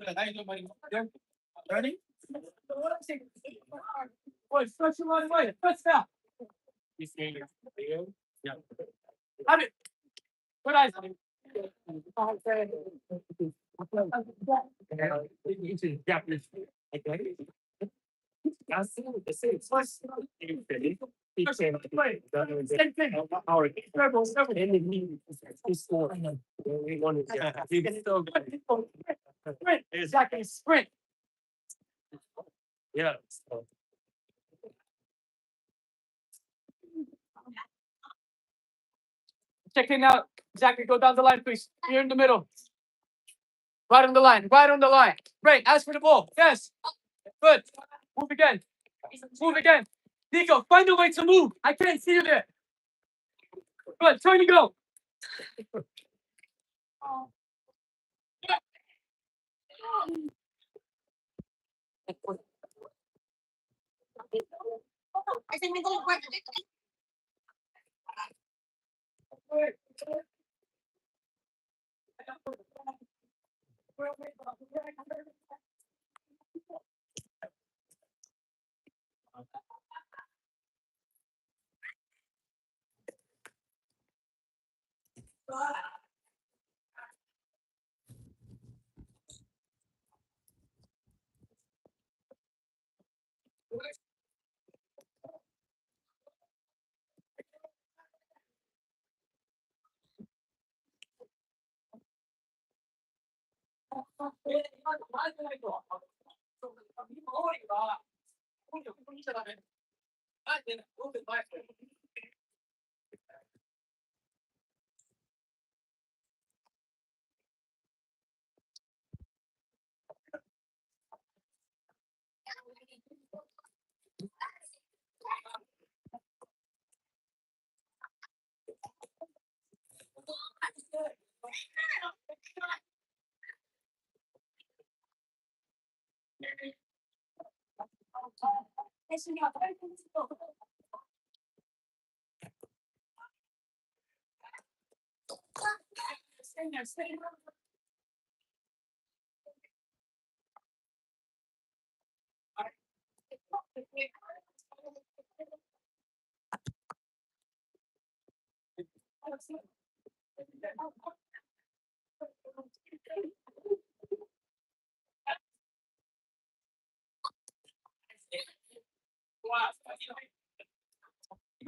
How you doing, buddy? Good? Ready? Boy, stretch your line away. Let's stop. You see you? Yeah. Have it. Good eyes. Japanese. Okay. Same thing. Our rebels never ended me. We wanted to. You can still sprint. Exactly. Sprint. Yeah. Checking out. Exactly. Go down the line, please. You're in the middle. Right on the line. Right on the line. Great. Ask for the ball. Yes. Good. Move again. Move again. Nico, find a way to move. I can't see you there. Good. Turn and go.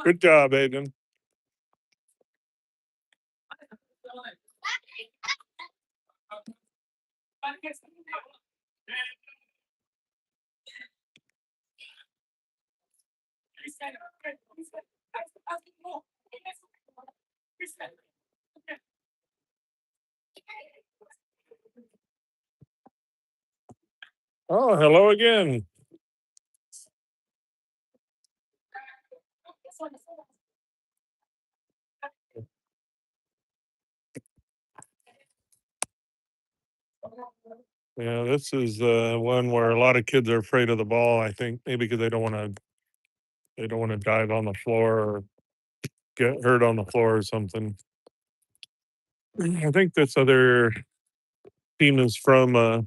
Good job, Aiden. Oh, hello again. Yeah, this is one where a lot of kids are afraid of the ball. I think maybe because they don't want to dive on the floor or get hurt on the floor or something. I think this other team is from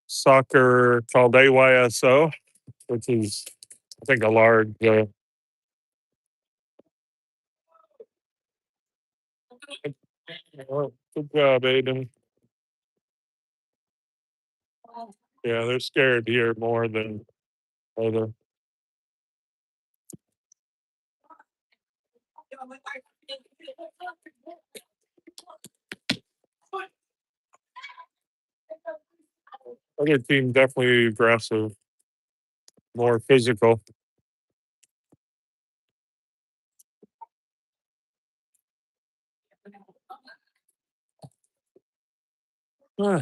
soccer called AYSO, which is I think a large. Good job, Aiden. Yeah, they're scared here more than other. Other team definitely aggressive, more physical. Ah,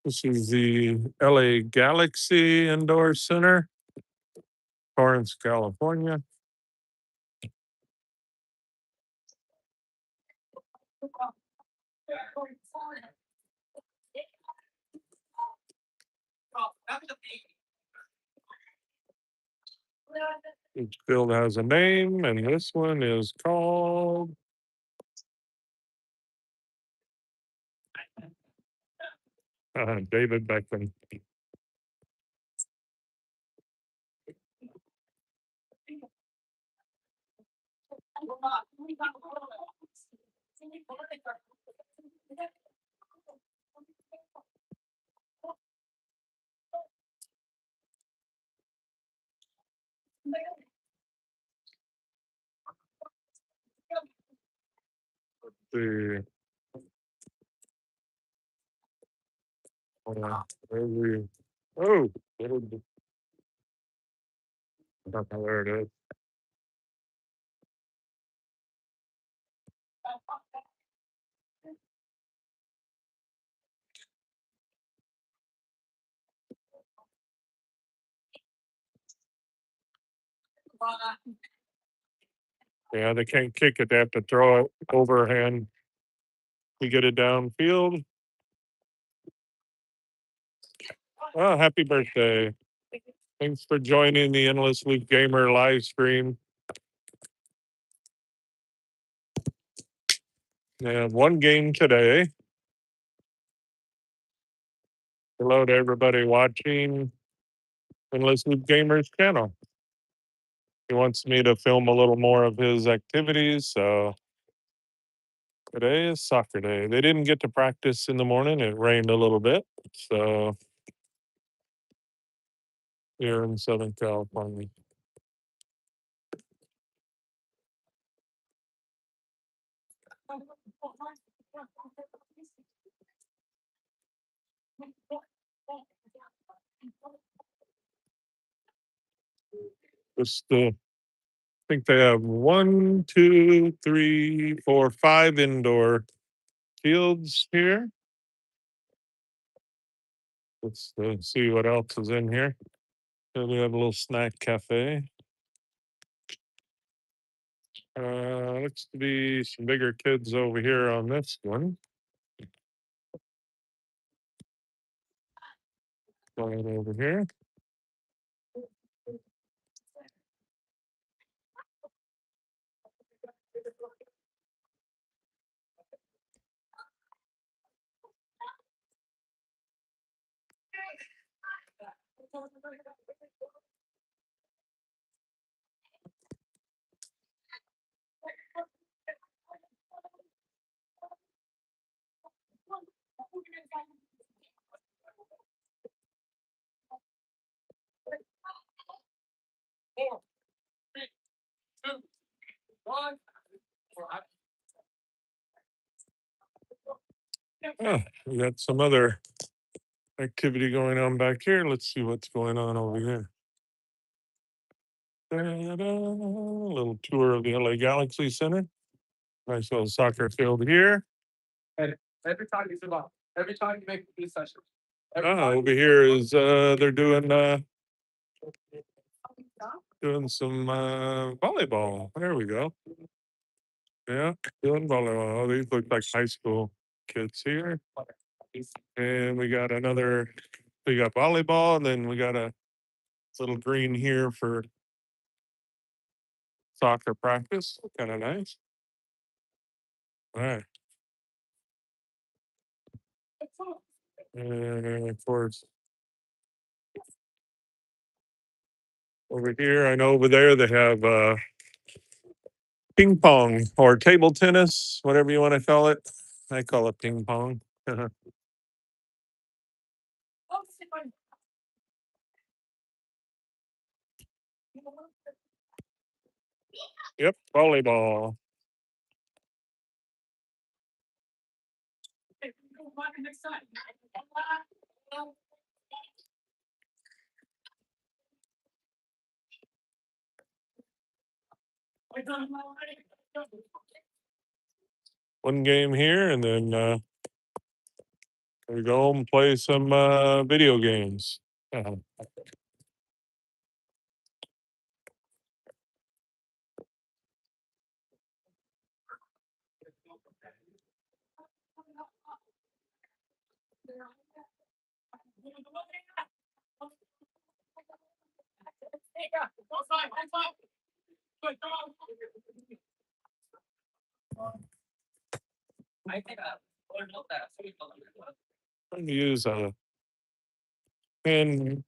this is the LA Galaxy Indoor Center, Torrance, California. Each field has a name, and this one is called David Beckman. The oh, I don't know where it is. Yeah, they can't kick it. They have to throw it overhand to get it downfield. Oh, happy birthday. Thanks for joining the Endless Loop Gamer live stream. Yeah, one game today. Hello to everybody watching Endless Loop Gamer's channel. He wants me to film a little more of his activities, so today is soccer day. They didn't get to practice in the morning. It rained a little bit, so here in Southern California. Just I think they have 1, 2, 3, 4, 5 indoor fields here. Let's see what else is in here. So we have a little snack cafe. Looks to be some bigger kids over here on this one. Right over here. Oh, we got some other activity going on back here. Let's see what's going on over here. Ta-da! A little tour of the LA Galaxy Center. Nice little soccer field here. And every time you fill up, every time you make this session. Over here is they're doing some volleyball. There we go. Yeah, doing volleyball. Oh, these look like high school kids here. And we got volleyball, and then we got a little green here for soccer practice. Kind of nice. All right. And of course, over here, I know over there they have ping pong or table tennis, whatever you want to call it. I call it ping pong. Yep, volleyball. One game here, and then we go home and play some video games. trying to use hand,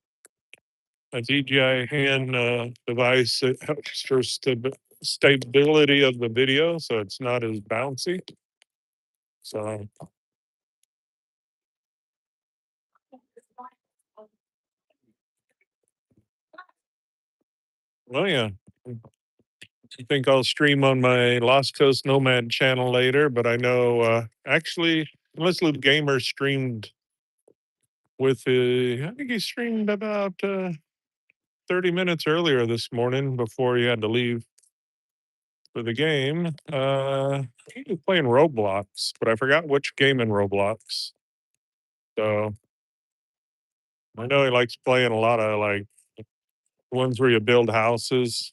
a DJI hand device that helps for stability of the video, so it's not as bouncy. So, well, yeah. I think I'll stream on my Lost Coast Nomad channel later, but I know actually, Let's Loop Gamer streamed with I think he streamed about 30 minutes earlier this morning before he had to leave for the game. He was playing Roblox, but I forgot which game in Roblox. So I know he likes playing a lot of like ones where you build houses.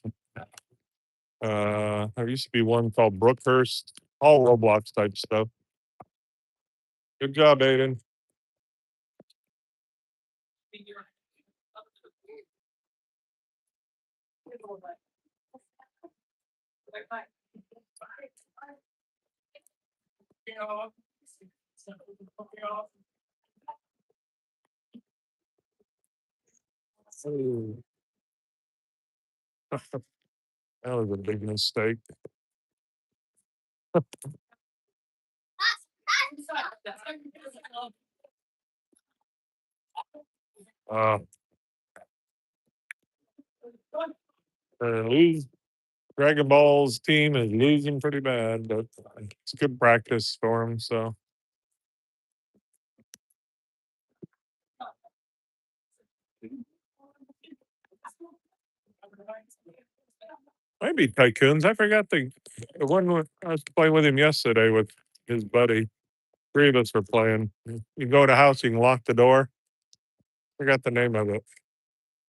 There used to be one called Brookhurst, all Roblox type stuff. Good job, Aiden. Ooh. That was a big mistake. Uh, lose Dragon Ball's team is losing pretty bad, but it's good practice for them. So maybe Tycoons. I forgot the one I was playing with him yesterday with his buddy. Three of us were playing. You go to a house, you can lock the door. Forgot the name of it.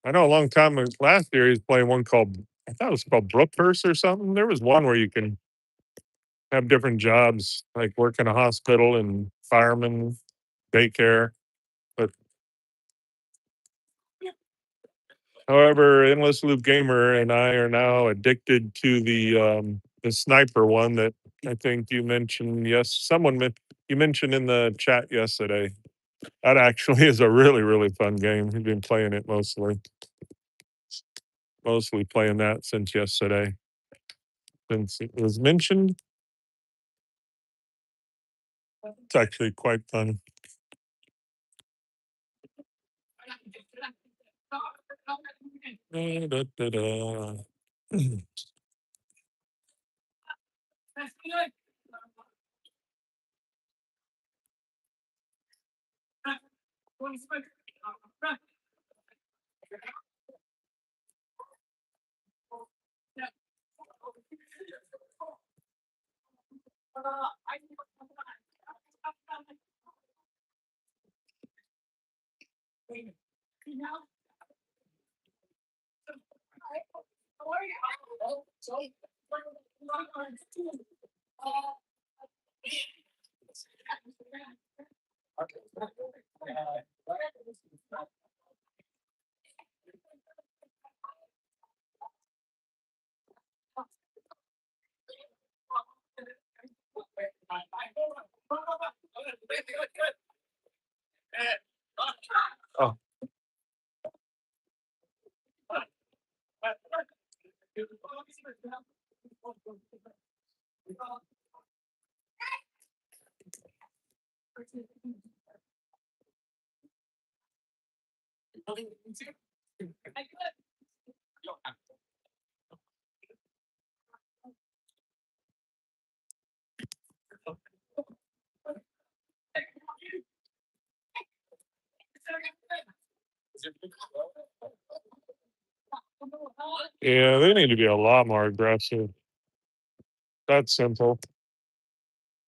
I know a long time last year he was playing one called, I thought it was called Brookhurst or something. There was one where you can have different jobs, like work in a hospital and fireman, daycare. But however, Endless Loop Gamer and I are now addicted to the sniper one that I think you mentioned. Yes, you mentioned in the chat yesterday. That actually is a really, really fun game. We've been playing it mostly playing that since yesterday. Since it was mentioned, it's actually quite fun. Da, da, da. Oh, yeah, they need to be a lot more aggressive. That's simple.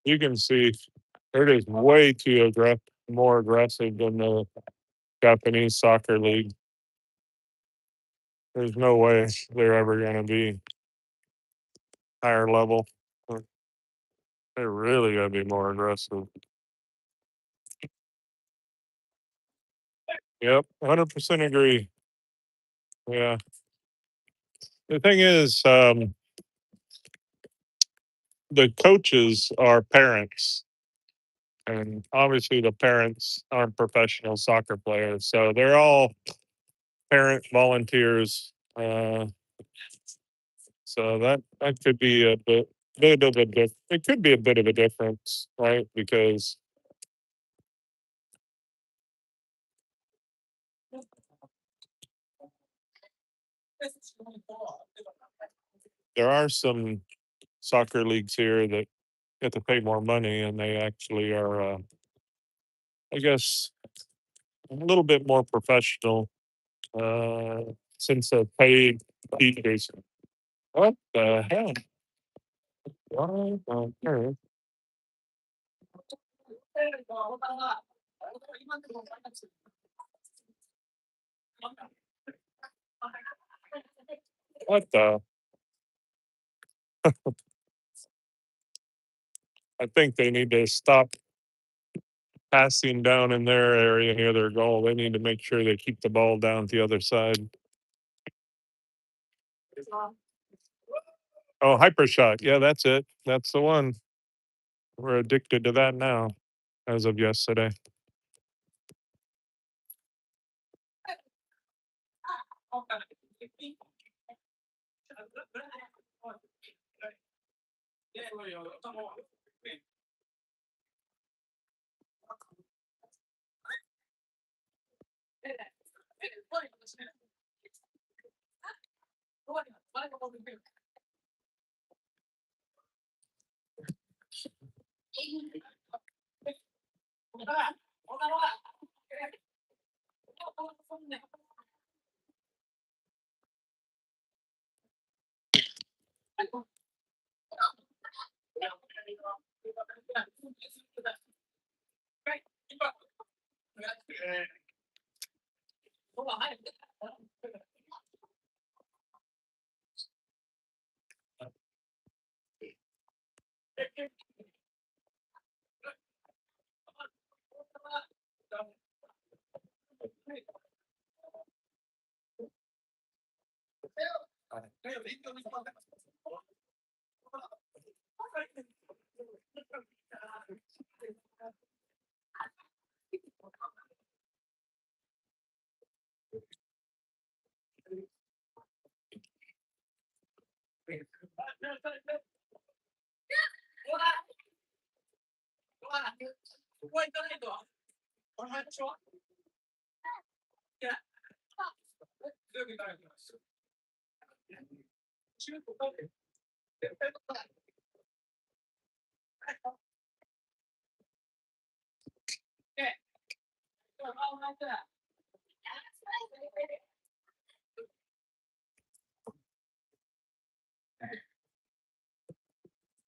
You can see they're just way too more aggressive than the Japanese soccer league. There's no way they're ever going to be higher level. They're really got to be more aggressive. Yep, 100% agree. Yeah. The thing is, the coaches are parents. And obviously the parents aren't professional soccer players, so they're all parent volunteers. So that could be a bit of a it could be a bit of a difference, right? Because there are some soccer leagues here that have to pay more money, and they actually are, I guess, a little bit more professional uh, since they're paid teachers. What the hell? What on earth? What the? I think they need to stop passing down in their area near their goal. They need to make sure they keep the ball down the other side. Oh, hyper shot. Yeah, that's it. That's the one. We're addicted to that now, as of yesterday.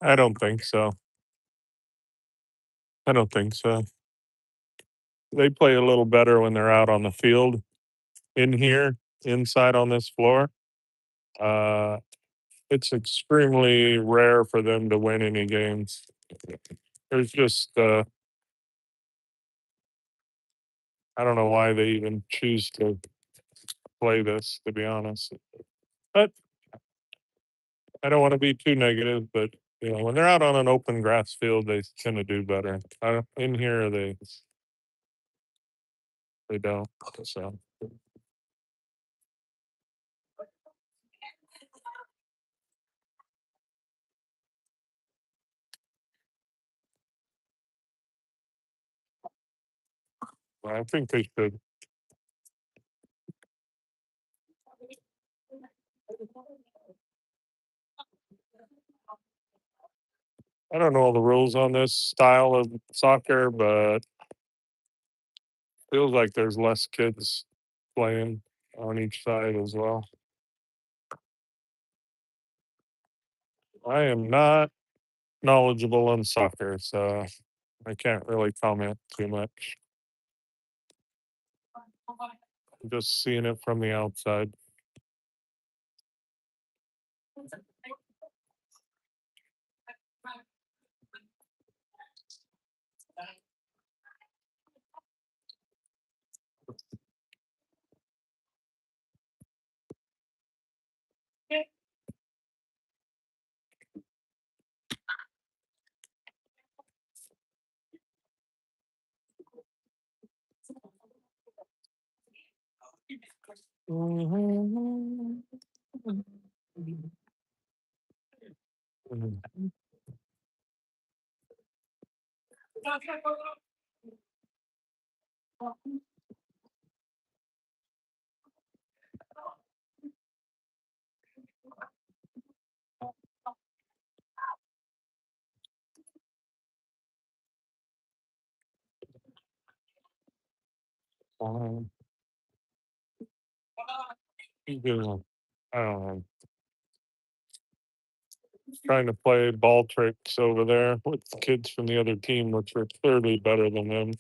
I don't think so. I don't think so. They play a little better when they're out on the field. In here, inside on this floor, uh, it's extremely rare for them to win any games. There's just, I don't know why they even choose to play this, to be honest. But I don't want to be too negative, but when they're out on an open grass field, they tend to do better. In here, they don't. So I think they should. I don't know all the rules on this style of soccer, but feels like there's less kids playing on each side as well. I am not knowledgeable on soccer, so I can't really comment too much. I'm just seeing it from the outside. I don't know. Trying to play ball tricks over there with kids from the other team, which are clearly better than them.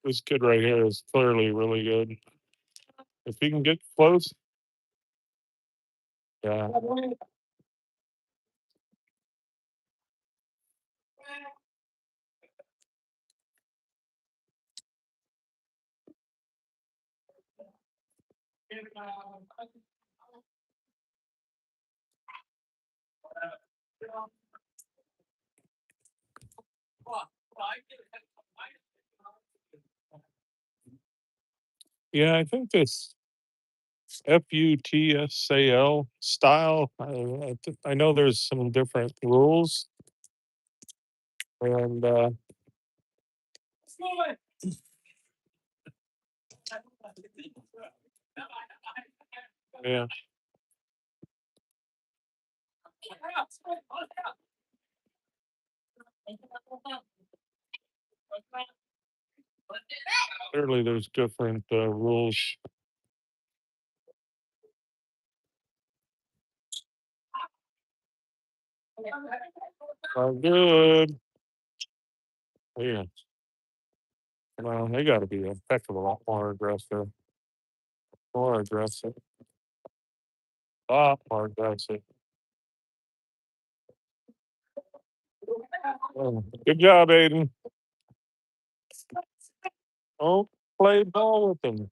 This kid right here is clearly really good. If he can get close, yeah. Yeah, I think this FUTSAL style. I know there's some different rules, and yeah, clearly there's different rules. Good. Yeah. Well, they got to be a heck of a lot more aggressive. More aggressive. A lot more aggressive. Oh, good job, Aiden. Oh, play ball with them.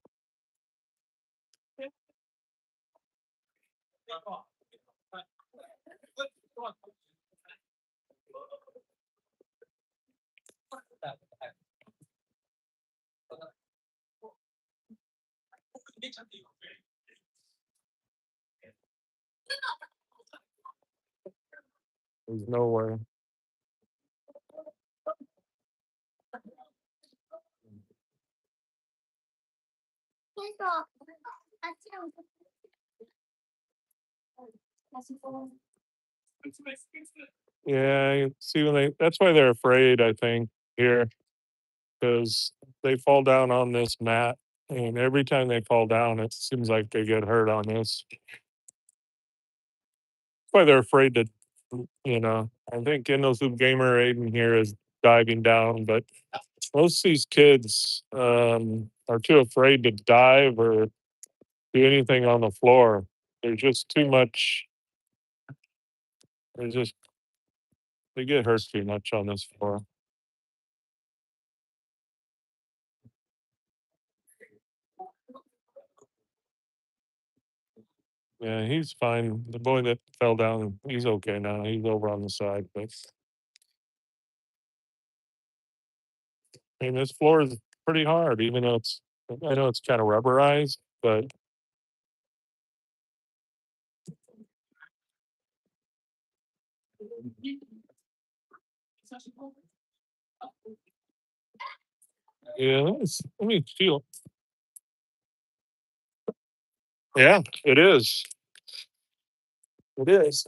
There's no way. Yeah, see when that's why they're afraid, I think, here, because they fall down on this mat, and every time they fall down, it seems like they get hurt on this. That's why they're afraid to, I think Hoop Gamer Aiden here is diving down, but most of these kids are too afraid to dive or do anything on the floor. There's just too much. There's just they get hurt too much on this floor. Yeah, he's fine. The boy that fell down, he's okay now. He's over on the side, but I mean, this floor is pretty hard, even though I know it's kind of rubberized, but yeah, let me feel. Yeah, it is. It is.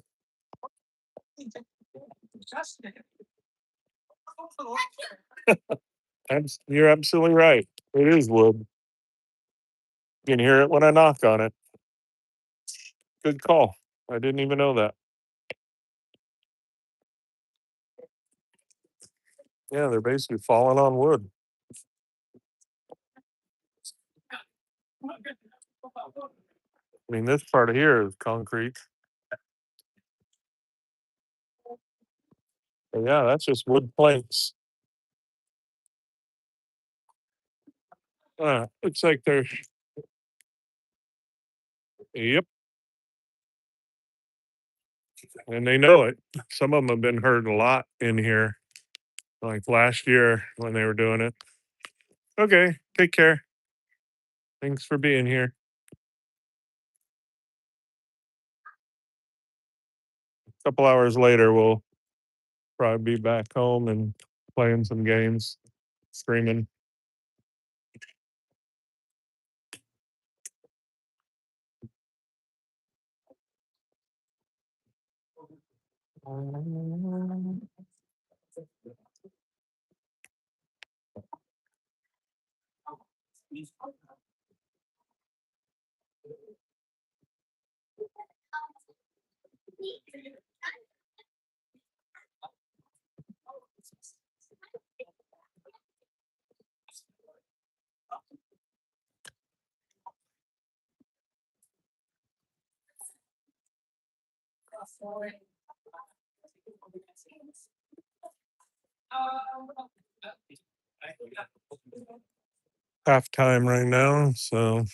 You're absolutely right. It is wood. You can hear it when I knock on it. Good call. I didn't even know that. Yeah, they're basically falling on wood. I mean, this part of here is concrete. But yeah, that's just wood planks. Looks like they're. Yep. and they know it. Some of them have been hurt a lot in here, like last year when they were doing it. Okay, take care. Thanks for being here. A couple hours later, we'll probably be back home and playing some games, streaming. Halftime right now, so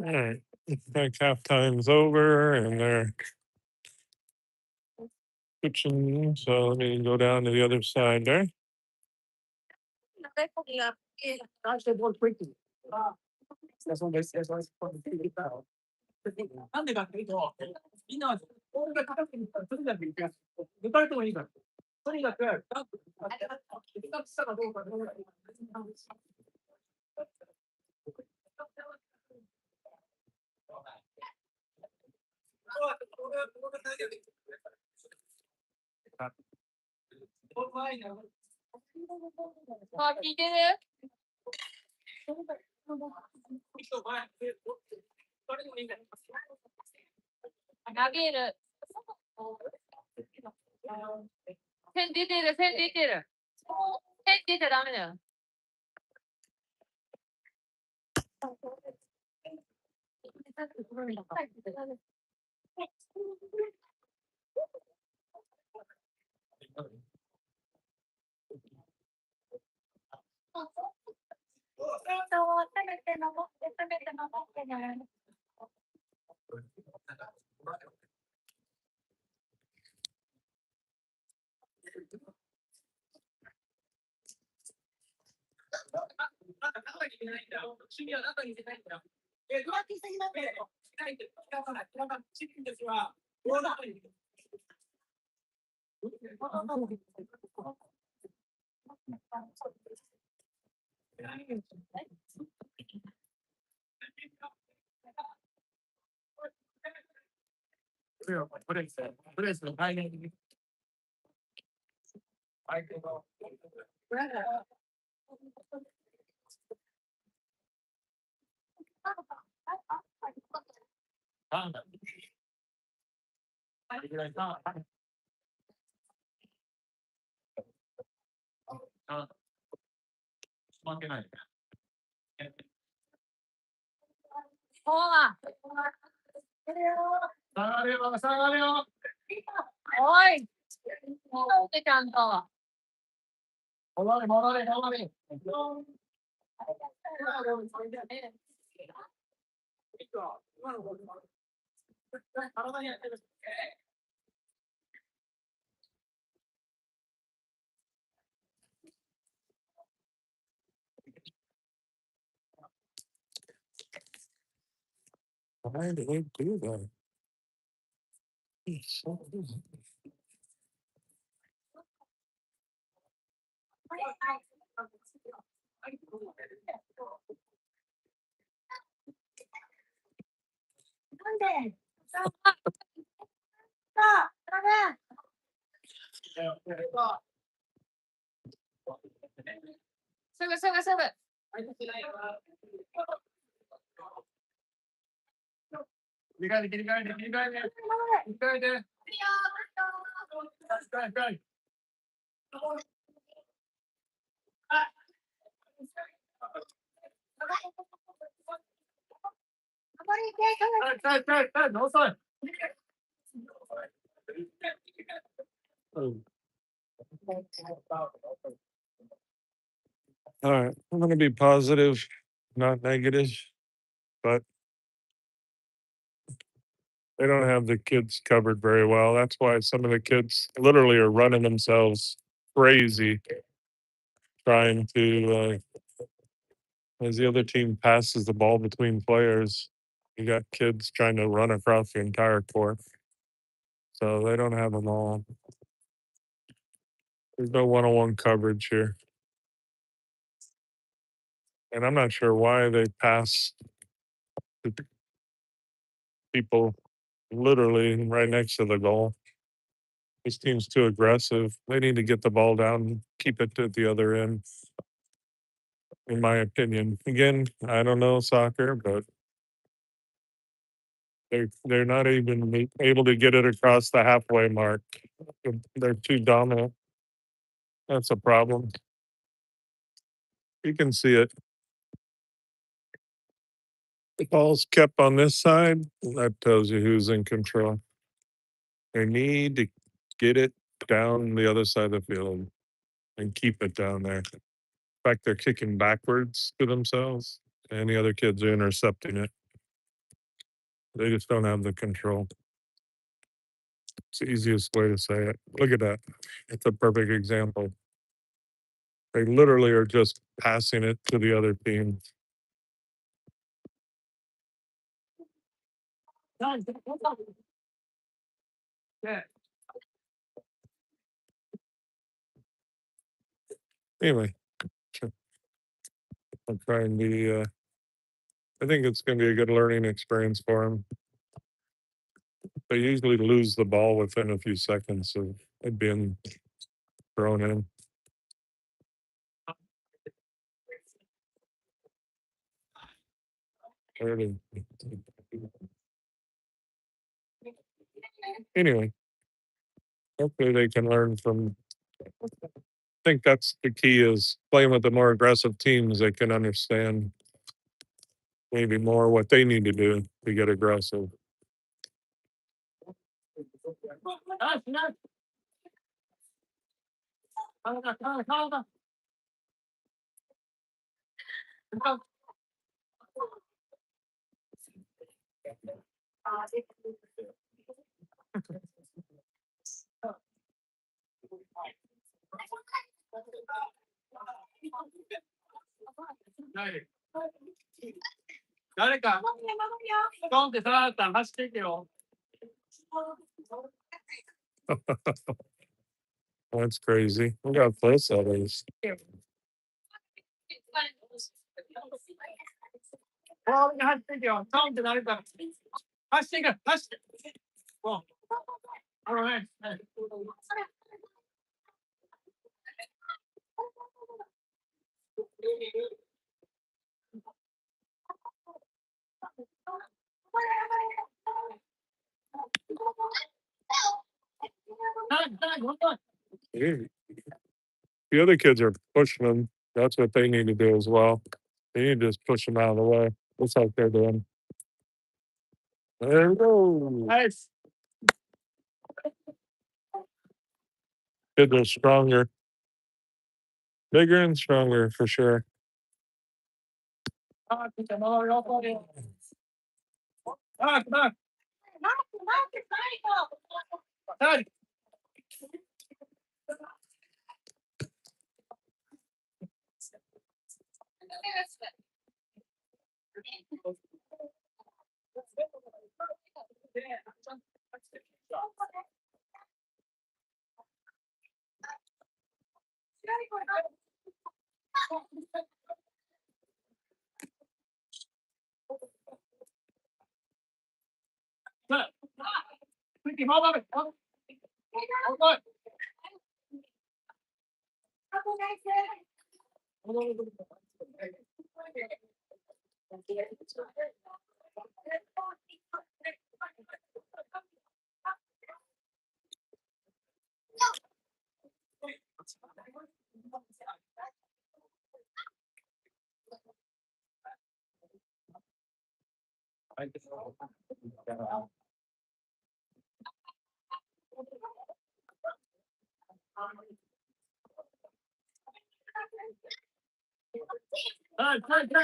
all right. Looks like halftime's over and they're switching. So let me go down to the other side there. 下がるよ、下がるよ。おい。戻ってちゃんと。戻れ、戻れ、戻れ。Why do they do that? It's so easy. Oh. All right, I'm going to be positive, not negative, but they don't have the kids covered very well. That's why some of the kids literally are running themselves crazy trying to, as the other team passes the ball between players, you got kids trying to run across the entire court. So they don't have them all. There's no one-on-one coverage here. And I'm not sure why they pass the people literally right next to the goal. This team's too aggressive. They need to get the ball down and keep it to the other end, in my opinion. Again, I don't know soccer, but they're not even able to get it across the halfway mark. They're too dominant. That's a problem. You can see it. The ball's kept on this side. That tells you who's in control. They need to get it down the other side of the field and keep it down there. In fact, they're kicking backwards to themselves, and the other kids are intercepting it. They just don't have the control. It's the easiest way to say it. Look at that. It's a perfect example. They literally are just passing it to the other team. Anyway, I'm trying to. I think it's going to be a good learning experience for them. They usually lose the ball within a few seconds of it being thrown in. Anyway, hopefully they can learn from. I think that's the key is playing with the more aggressive teams. They can understand maybe more what they need to do to get aggressive. That's crazy. We got FUTSAL. The other kids are pushing them. That's what they need to do as well. They need to just push them out of the way. That's what they're doing. There we go. Nice. Kids are stronger, bigger and stronger for sure. Come on.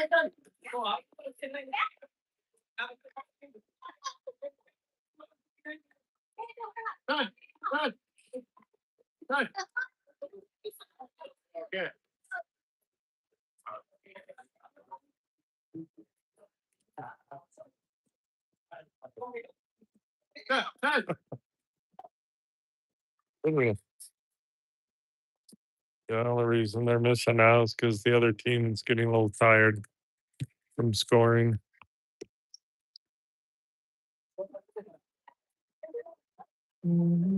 Done. Hold on. Hold on. Done. Done. Okay. Done. The only reason they're missing out is because the other team's getting a little tired from scoring. Done.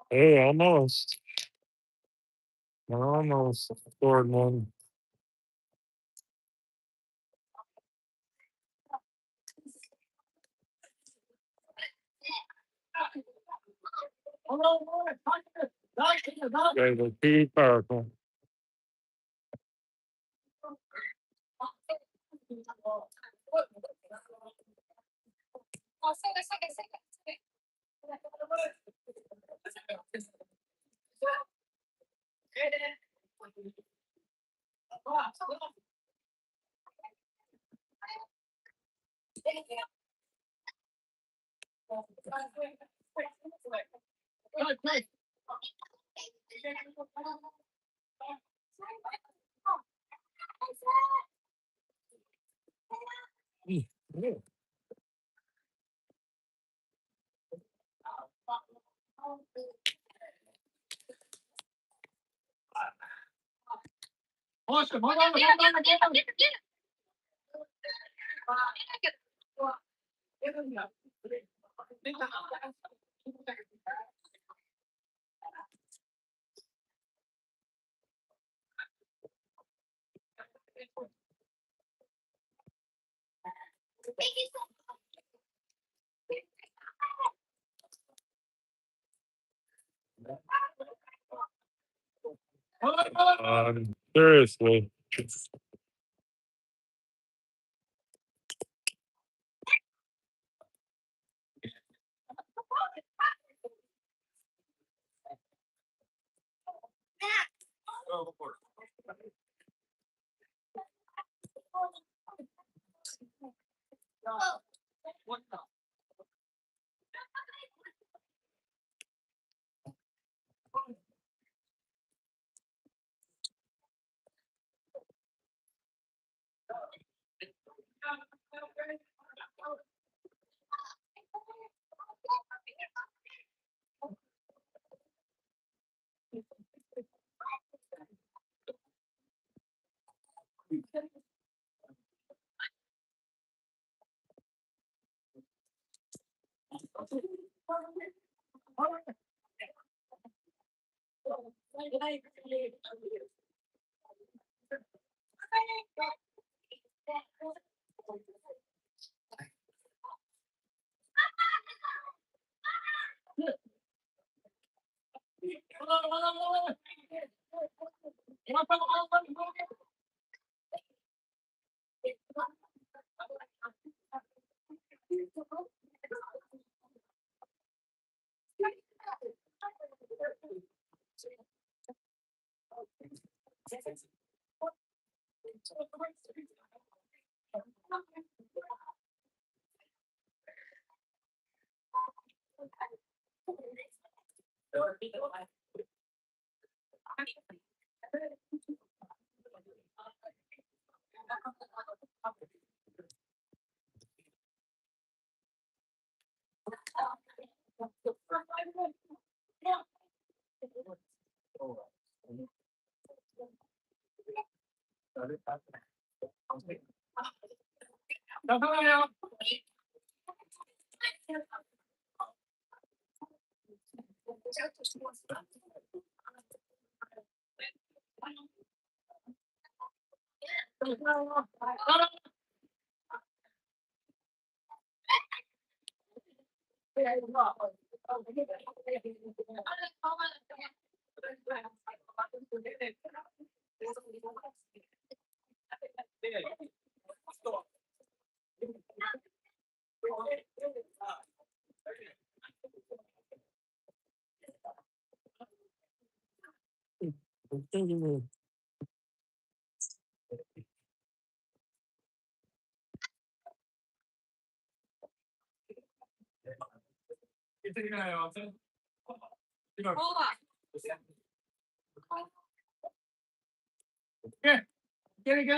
Hey, almost scored one. Guys are too powerful. Awesome. Hold on. Seriously. Get it.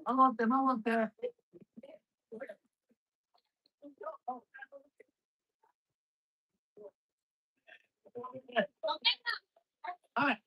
I'm there. All right.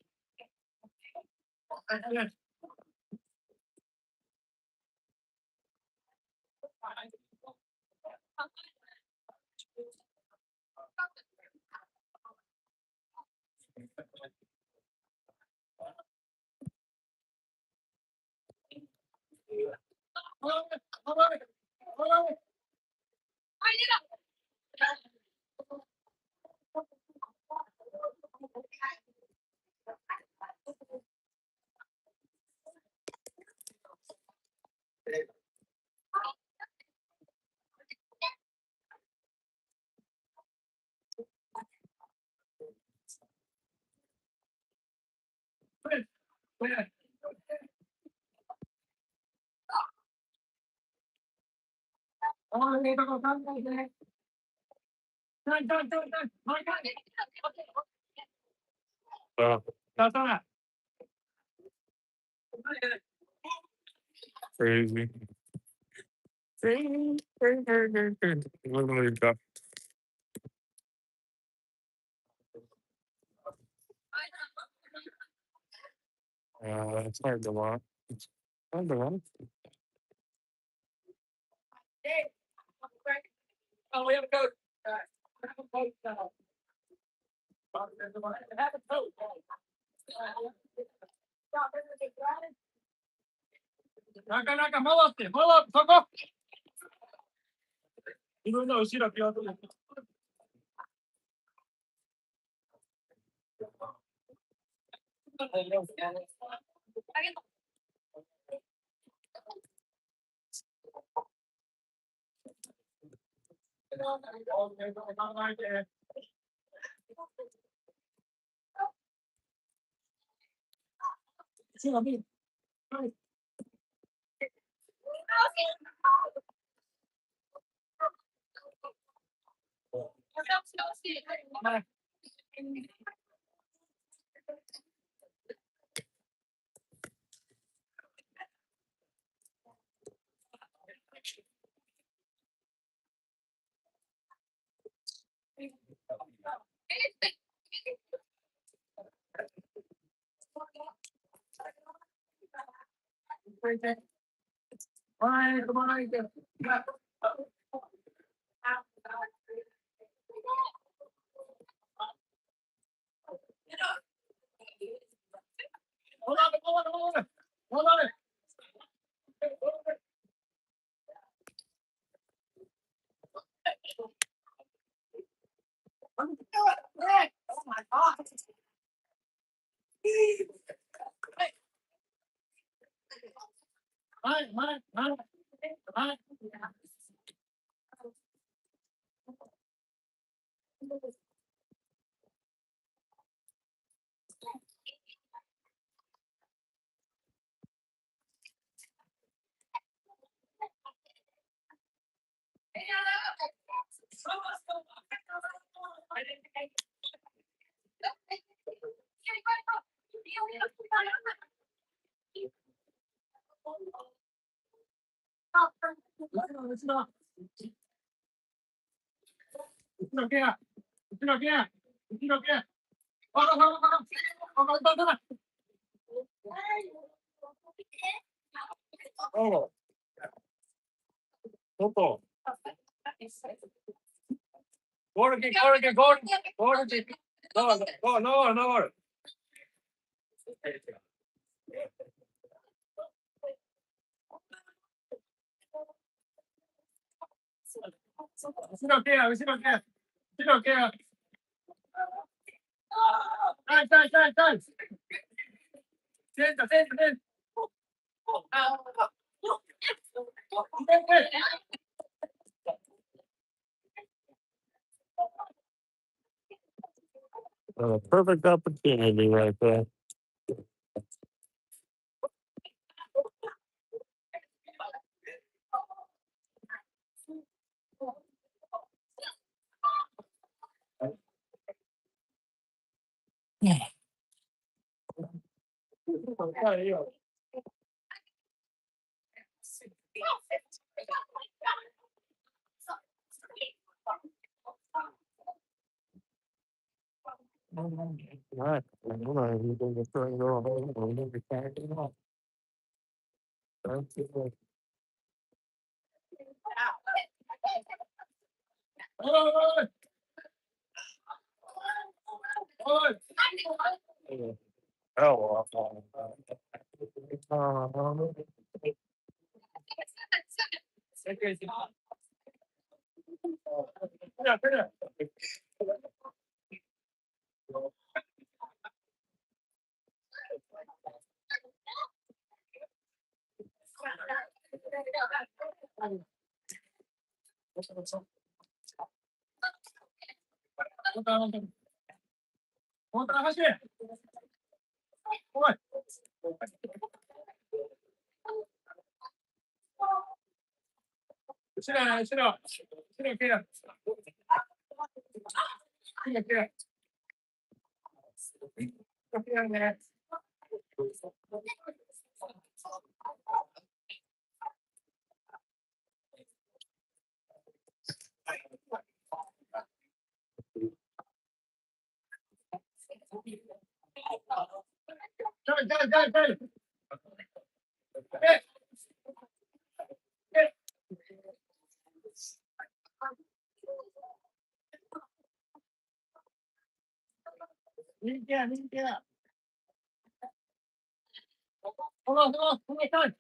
Crazy. Literally got it's hard to watch. It's hard to watch. Oh, we have a coach. Naka, follow up, You don't know, sit up, No. Vicino che, vicino che, vicino che. Dai. Senta. Perfect opportunity right there. Right. Oh, Dai. Minchia. Come stai?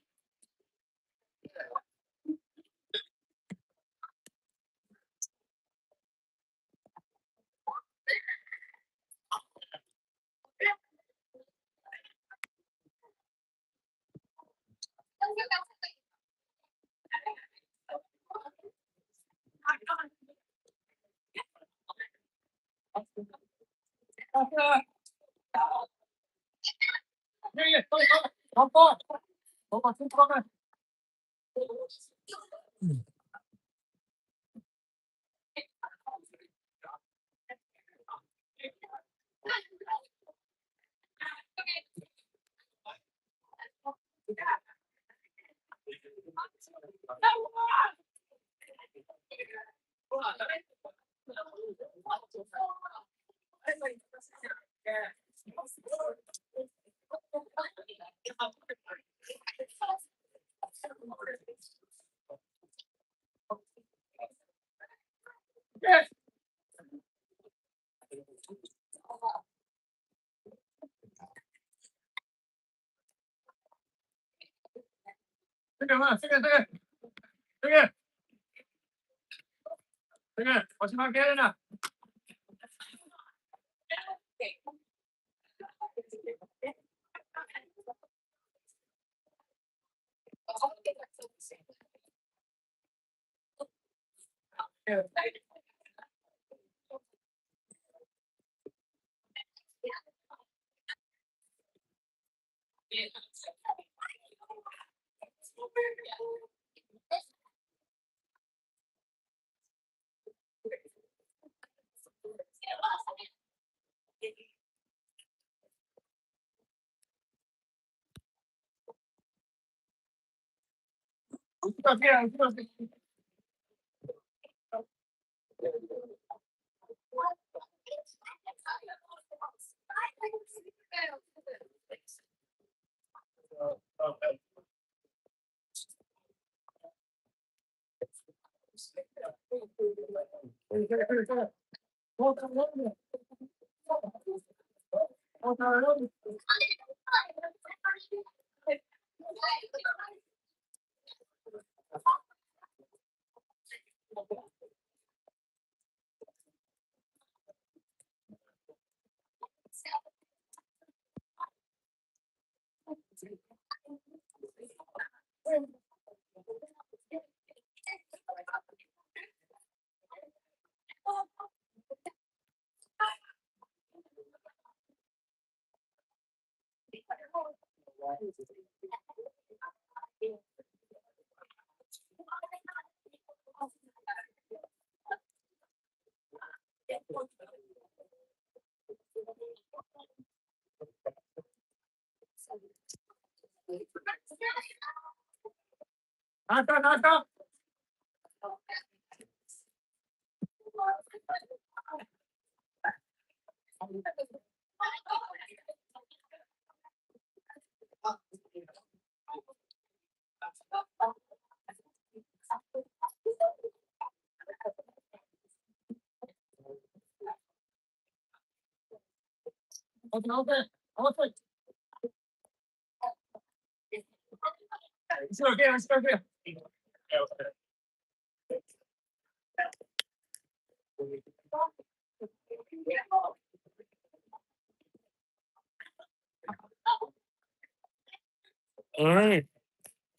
All right.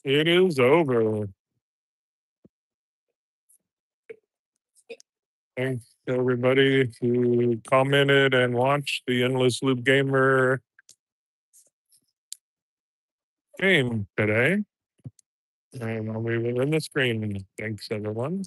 It is over. Thanks to everybody who commented and watched the Endless Loop Gamer game today. And we will end the screen. Thanks, everyone.